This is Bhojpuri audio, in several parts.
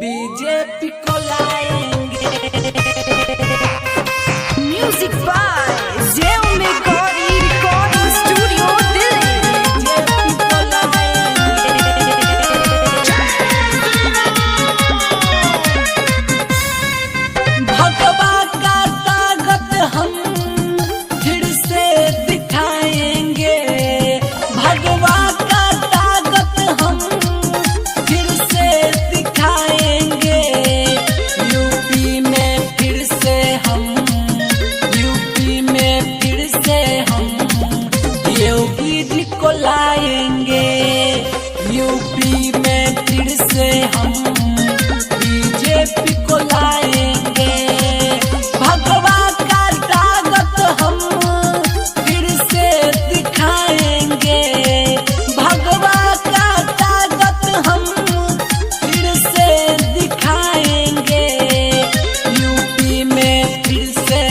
बीजेपी को लाएंगे। Music by Jem McCorry recording studio Delhi. BJP को लाएंगे। भगवा का ताकत हम फिर से दिखाएंगे। भगवा का ताकत हम फिर से दिखाएंगे। यूपी में फिर से हम योगी जी को लाएंगे। यूपी में फिर से हम बीजेपी को लाएंगे। भगवा का ताकत हम फिर से दिखाएंगे। भगवा का ताकत हम फिर से दिखाएंगे। यूपी में फिर से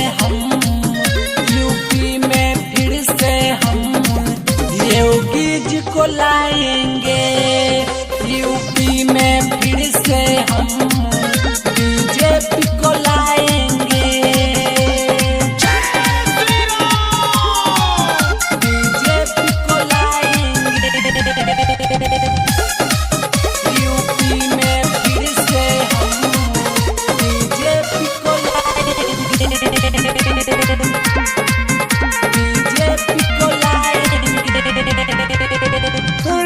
योगी जी को लाएंगे। यूपी में फिर से हम बीजेपी को लाएंगे। बीजेपी को लाएंगे। यूपी में फिर से हम बीजेपी को लाएंगे। बीजेपी को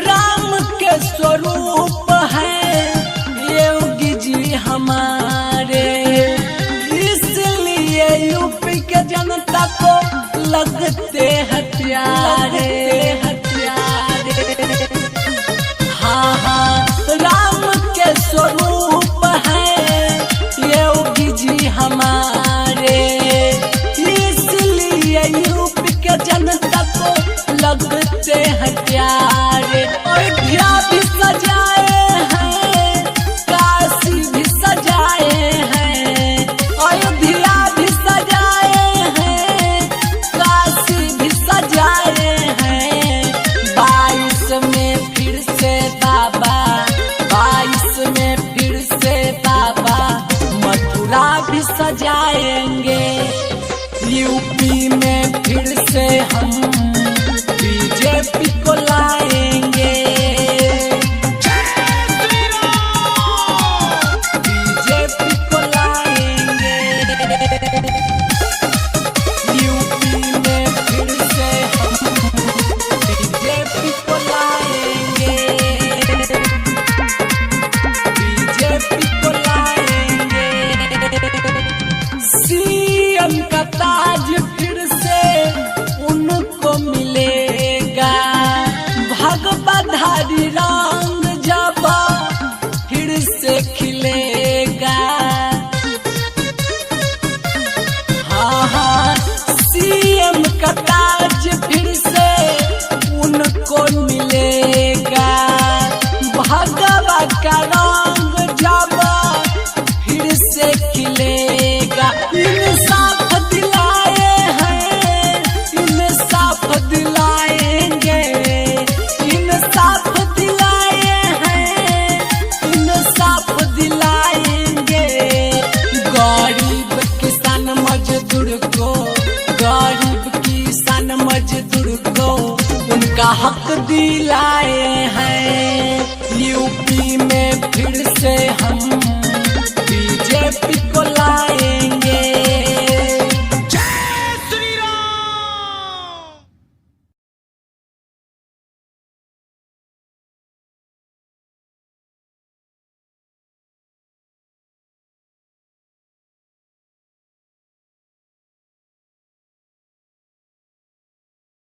राम के स्वरूप है योगी जी हमारे, इसलिए यूपी के जनता को लगते हैं प्यारे। हाँ हाँ, राम के स्वरूप है योगी जी हमारे, इसलिए यूपी के जनता को लगते हैं प्यारे। अयोध्या भी सजाए हैं, काशी भी सजाए हैं। अयोध्या भी सजाए हैं, काशी भी सजाए हैं। 22 में फिर से बाबा, 22 में फिर से बाबा मथुरा भी सजाएंगे। यूपी में फिर से हम बीजेपी को लाएंगे। बीजेपी को लाएंगे। यूपी में फिर से हम बीजेपी को लाएंगे। बीजेपी को लाएंगे। सीएम का ताज फिर से उनको मिलेगा। भगवाधारी रंग जब फिर से खिलेगा। हाँ हाँ, सीएम का ताज फिर से उनको मिलेगा। भगवा का रंग जब फिर से खिलेगा। इंसाफ दिलाए हैं, इंसाफ दिलाएंगे। इंसाफ दिलाए हैं, इंसाफ दिलाएंगे। गरीब किसान मजदूर को, गरीब किसान मजदूर को उनका हक दिलाए हैं।